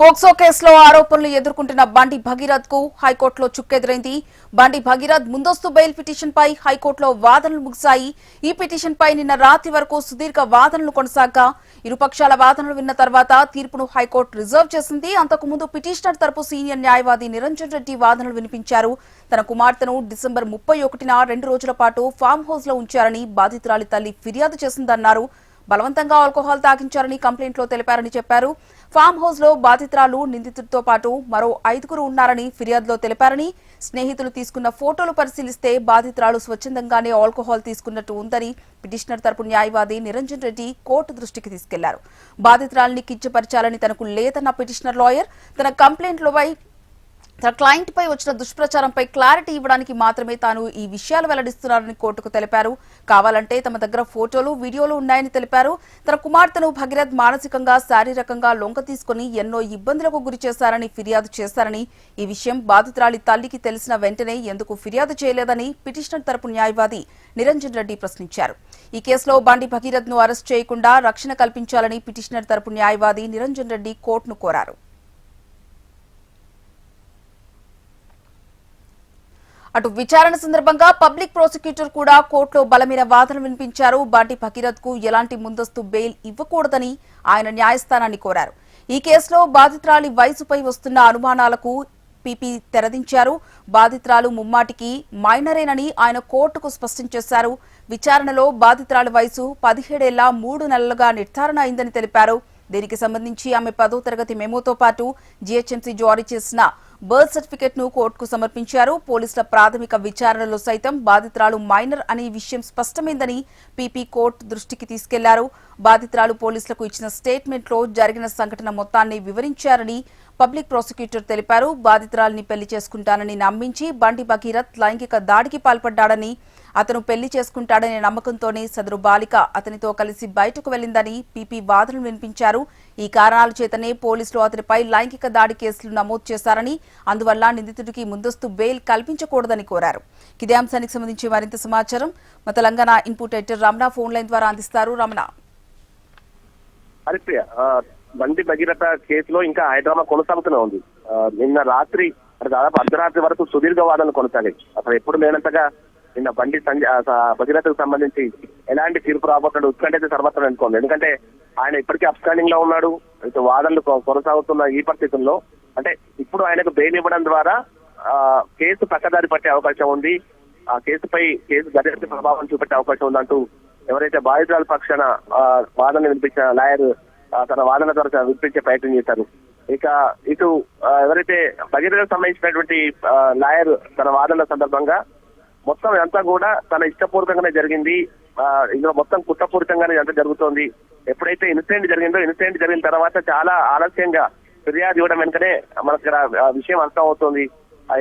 POCSO కేసులో ఆరోపణలు ఎదుర్కొంటున్న బండి భగీరథ్ కు హైకోర్టులో చుక్కెదురైంది. బండి భగీరథ్ ముందస్తు బెయిల్ పిటిషన్ పై హైకోర్టులో వాదనలు ముగిశాయి. ఈ పిటిషన్ పై నిన్న రాత్రి వరకు సుదీర్ఘ వాదనలు కొనసాగా ఇరుపక్షాల వాదనలు విన్న తర్వాత తీర్పును హైకోర్టు రిజర్వ్ చేసింది. అంతకుముందు పిటిషనర్ తరపు సీనియర్ న్యాయవాది నిరంజన్ రెడ్డి వాదనలు వినిపించారు. తన కుమార్తెను డిసెంబర్ 31న 2 రోజుల పాటు ఫామ్ హౌస్ లో ఉంచారని బాధితురాలి తల్లి ఫిర్యాదు చేసిందన్నారు. బలవంతంగా ఆల్కహాల్ తాగించారని కంప్లైంట్లో తెలిపారని చెప్పారు. ఫామ్ హౌస్ లో బాధితురాలు నిందితుడితో పాటు మరో 5గురు ఉన్నారని ఫిర్యాదులో తెలిపారని, స్నేహితులు తీసుకున్న ఫోటోలు పరిశీలిస్తే బాధితురాలు స్వచ్ఛందంగానే ఆల్కహాల్ తీసుకున్నట్టు ఉందని పిటిషనర్ తరపు న్యాయవాది నిరంజన్ రెడ్డి కోర్టు దృష్టికి తీసుకెళ్లారు. బాధితురాలిని కించపరిచాలని తనకు లేదన్న పిటిషనర్ లాయర్ తన క్లయింట్ పై వచ్చిన దుష్ప్రచారంపై క్లారిటీ ఇవ్వడానికి మాత్రమే తాను ఈ విషయాలు వెల్లడిస్తున్నారని కోర్టుకు తెలిపారు. కావాలంటే తమ దగ్గర ఫోటోలు, వీడియోలు ఉన్నాయని తెలిపారు. తన కుమార్తెను భగీరథ్ మానసికంగా, శారీరకంగా లొంగ తీసుకుని ఎన్నో ఇబ్బందులకు గురి చేశారని ఫిర్యాదు చేశారని, ఈ విషయం బాధితురాలి తల్లికి తెలిసిన వెంటనే ఎందుకు ఫిర్యాదు చేయలేదని పిటిషనర్ తరపు న్యాయవాది నిరంజన్ రెడ్డి ప్రశ్నించారు. ఈ కేసులో బండి భగీరథ్ ను అరెస్ట్ చేయకుండా రక్షణ కల్పించాలని పిటిషనర్ తరపు న్యాయవాది నిరంజన్ రెడ్డి కోర్టును కోరారు. అటు విచారణ సందర్భంగా పబ్లిక్ ప్రాసిక్యూటర్ కూడా కోర్టులో బలమైన వాదనలు వినిపించారు. బండి భగీరథ్ కు ఎలాంటి ముందస్తు బెయిల్ ఇవ్వకూడదని ఆయన న్యాయస్థానాన్ని కోరారు. ఈ కేసులో బాధితురాలి వయసుపై వస్తున్న అనుమానాలకు పీపీ తెరదించారు. బాధితురాలు ముమ్మాటికి మైనరేనని ఆయన కోర్టుకు స్పష్టం చేశారు. విచారణలో బాధితురాలి వయసు 17 ఏళ్ల 3 నెలలుగా నిర్ధారణ అయిందని తెలిపారు. దీనికి సంబంధించి ఆమె 10వ తరగతి మెమోతో పాటు జీహెచ్ఎంసీ జారీ చేసిన బర్త్ సర్టిఫికెట్ ను కోర్టుకు సమర్పించారు. పోలీసుల ప్రాథమిక విచారణలో సైతం బాధితురాలు మైనర్ అనే విషయం స్పష్టమైందని పీపీ కోర్టు దృష్టికి తీసుకెళ్లారు. బాధితురాలు పోలీసులకు ఇచ్చిన స్టేట్మెంట్ లో జరిగిన సంఘటన మొత్తాన్ని వివరించారని పబ్లిక్ ప్రాసిక్యూటర్ తెలిపారు. బాధితురాలిని పెళ్లి చేసుకుంటానని నమ్మించి బండి భగీరథ్ లైంగిక దాడికి పాల్పడ్డాడని, అతను పెళ్లి చేసుకుంటాడనే నమ్మకంతోనే సదరు బాలిక అతనితో కలిసి బయటకు వెళ్లిందని పీపీ వాదనలు వినిపించారు. ఈ కారణాల చేతనే పోలీసులు అతనిపై లైంగిక దాడి కేసులు నమోదు చేశారని, అందువల్ల నిందితుడికి ముందస్తు బెయిల్ కల్పించకూడదని కోరారు. ఇదే అంశానికి సంబంధించి మరింత సమాచారం మా Telangana input editor Ramana phone line ద్వారా అందిస్తారు. రమణ, బండి భగీరథ కేసులో ఇంకా హైదరామా కొనసాగుతూనే ఉంది. నిన్న రాత్రి దాదాపు అర్ధరాత్రి వరకు సుదీర్ఘ వాదనలు కొనసాగాయి. అసలు ఎప్పుడు లేనంతగా నిన్న బండి భగీరథకు సంబంధించి ఎలాంటి తీర్పు రాబోతున్నాడు ఉత్కంఠ సర్వత్రం అనుకోండి. ఎందుకంటే ఆయన ఇప్పటికీ అబ్స్కాండింగ్ లో ఉన్నాడు. వాదనలు కొనసాగుతున్న ఈ పరిస్థితుల్లో అంటే ఇప్పుడు ఆయనకు బెయిల్ ఇవ్వడం ద్వారా కేసు పక్కదారి పట్టే అవకాశం ఉంది. ఆ కేసు గడిచిన ప్రభావం చూపెట్టే అవకాశం ఉందంటూ ఎవరైతే బాధితురాల పక్షాన వాదనలు వినిపించిన లాయర్ తన వాదన ద్వారా వినిపించే ప్రయత్నం చేశారు. ఇక ఇటు ఎవరైతే భగీరథకు సంబంధించినటువంటి లాయర్ తన వాదనల సందర్భంగా మొత్తం అంతా కూడా తన ఇష్టపూర్వకంగానే జరిగింది, ఇందులో మొత్తం కుట్రపూరితంగానే అంతా జరుగుతోంది. ఎప్పుడైతే ఇన్సిడెంట్ జరిగిన తర్వాత చాలా ఆలస్యంగా ఫిర్యాదు ఇవ్వడం వెనుకనే మనకు ఇక్కడ విషయం అర్థం అవుతుంది.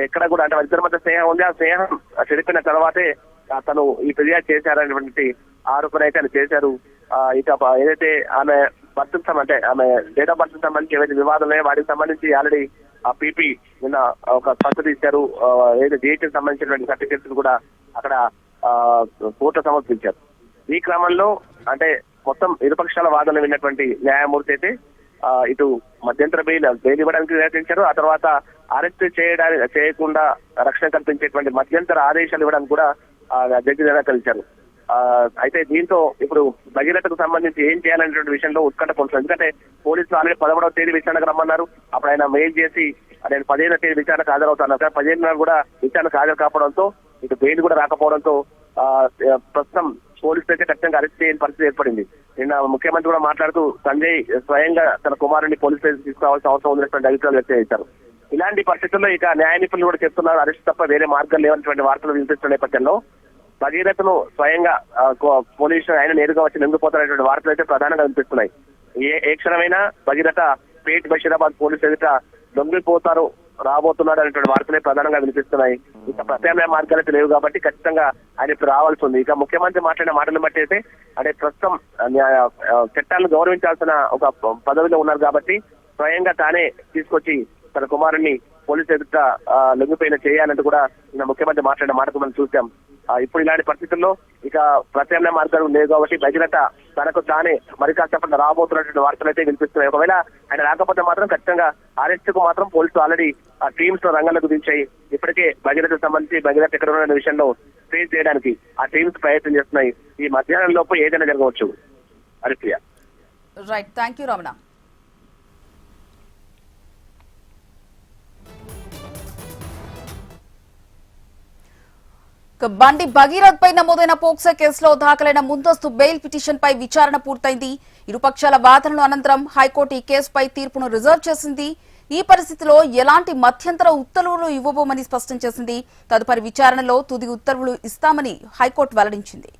ఎక్కడ కూడా అంటే ఇద్దరి మధ్య స్నేహం ఉంది. ఆ స్నేహం చెడిపిన తర్వాతే తను ఈ ఫిర్యాదు చేశారనేటువంటి ఆరోపణ అయితే ఆయన చేశారు. ఇక ఏదైతే ఆమె ఆమె డేట్ ఆఫ్ బర్త్ సంబంధించి ఏవైతే వివాదాలు ఉన్నాయో వాటికి సంబంధించి ఆల్రెడీ ఆ పీపీ నిన్న ఒక స్పష్టత ఇచ్చారు. ఏదైతే డేట్కి సంబంధించినటువంటి సర్టిఫికేట్స్ కూడా అక్కడ కోర్టు సమర్పించారు. ఈ క్రమంలో అంటే మొత్తం ఇరుపక్షాల వాదనలు విన్నటువంటి న్యాయమూర్తి అయితే ఇటు మధ్యంతర బెయిల్ ఇవ్వడానికి నిరాకరించారు. ఆ తర్వాత అరెస్ట్ చేయకుండా రక్షణ కల్పించేటువంటి మధ్యంతర ఆదేశాలు ఇవ్వడానికి కూడా జడ్జి నిరాకరించారు. అయితే దీంతో ఇప్పుడు భగీరథకు సంబంధించి ఏం చేయాలనేటువంటి విషయంలో ఉత్కంఠ కొనసాగుతుంది. ఎందుకంటే పోలీసులు ఆల్రెడీ 11వ తేదీ విచారణకు రమ్మన్నారు. అప్పుడు ఆయన మెయిల్ చేసి నేను 15వ తేదీ విచారణకు హాజరవుతాను. 15న కూడా విచారణకు హాజరు కావడంతో ఇటు బెయిల్ కూడా రాకపోవడంతో ప్రస్తుతం పోలీసులు అయితే ఖచ్చితంగా అరెస్ట్ చేయని పరిస్థితి ఏర్పడింది. నిన్న ముఖ్యమంత్రి కూడా మాట్లాడుతూ సంజయ్ స్వయంగా తన కుమారుని పోలీసు స్టేషన్ తీసుకురావాల్సిన అవసరం ఉందనేటువంటి అభిప్రాయాలు వ్యక్తం చేశారు. ఇలాంటి పరిస్థితుల్లో ఇక న్యాయ నిపుణులు కూడా చెప్తున్నారు అరెస్ట్ తప్ప వేరే మార్గాలు లేవనేటువంటి వార్తలు వినిపిస్తున్న నేపథ్యంలో భగీరథను స్వయంగా పోలీసు ఆయన నేరుగా వచ్చి నిందిపోతారనేటువంటి వార్తలు అయితే ప్రధానంగా వినిపిస్తున్నాయి. ఏ క్షణమైనా భగీరథ పేట్ బషీరాబాద్ పోలీసు ఎదుట రాబోతున్నాడు అనేటువంటి వార్తలే ప్రధానంగా వినిపిస్తున్నాయి. ఇక ప్రత్యామ్నాయ మార్గాలు అయితే లేవు కాబట్టి ఖచ్చితంగా ఆయన ఇప్పుడు రావాల్సి ఉంది. ఇక ముఖ్యమంత్రి మాట్లాడిన మాటలను బట్టి అయితే అంటే ప్రస్తుతం చట్టాలను గౌరవించాల్సిన ఒక పదవిలో ఉన్నారు కాబట్టి స్వయంగా తానే తీసుకొచ్చి తన కుమారుణ్ణి పోలీసు ఎదుట లొంగిపోయిన చేయాలంటూ కూడా నిన్న ముఖ్యమంత్రి మాట్లాడిన మాటకు మనం చూసాం. ఇప్పుడు ఇలాంటి పరిస్థితుల్లో ఇక ప్రత్యామ్నాయ మార్గాలు లేవు కాబట్టి భగీరథ తనకు తానే మరి కాసేపట్లో రాబోతున్నటువంటి వార్తలు అయితే వినిపిస్తున్నాయి. ఒకవేళ ఆయన రాకపోతే మాత్రం ఖచ్చితంగా అరెస్ట్ కు మాత్రం పోలీసులు ఆల్రెడీ ఆ టీమ్స్ రంగంలోకి దించాయి. ఇప్పటికే భగీరథకు సంబంధించి భగీరథ ఎక్కడ ఉన్న విషయంలో ఫేస్ చేయడానికి ఆ టీమ్స్ ప్రయత్నం చేస్తున్నాయి. ఈ మధ్యాహ్నం లోపు ఏదైనా జరగవచ్చు. Haripriya. Right, thank you Ramana. బండి భగీరథ్ పై నమోదైన పోక్సో కేసులో దాఖలైన ముందస్తు బెయిల్ పిటిషన్ పై విచారణ పూర్తయింది. ఇరుపక్షాల వాదనల అనంతరం హైకోర్టు ఈ కేసుపై తీర్పును రిజర్వ్ చేసింది. ఈ పరిస్థితిలో ఎలాంటి మధ్యంతర ఉత్తర్వులు ఇవ్వబోమని స్పష్టం చేసింది. తదుపరి విచారణలో తుది ఉత్తర్వులు ఇస్తామని హైకోర్టు వెల్లడించింది.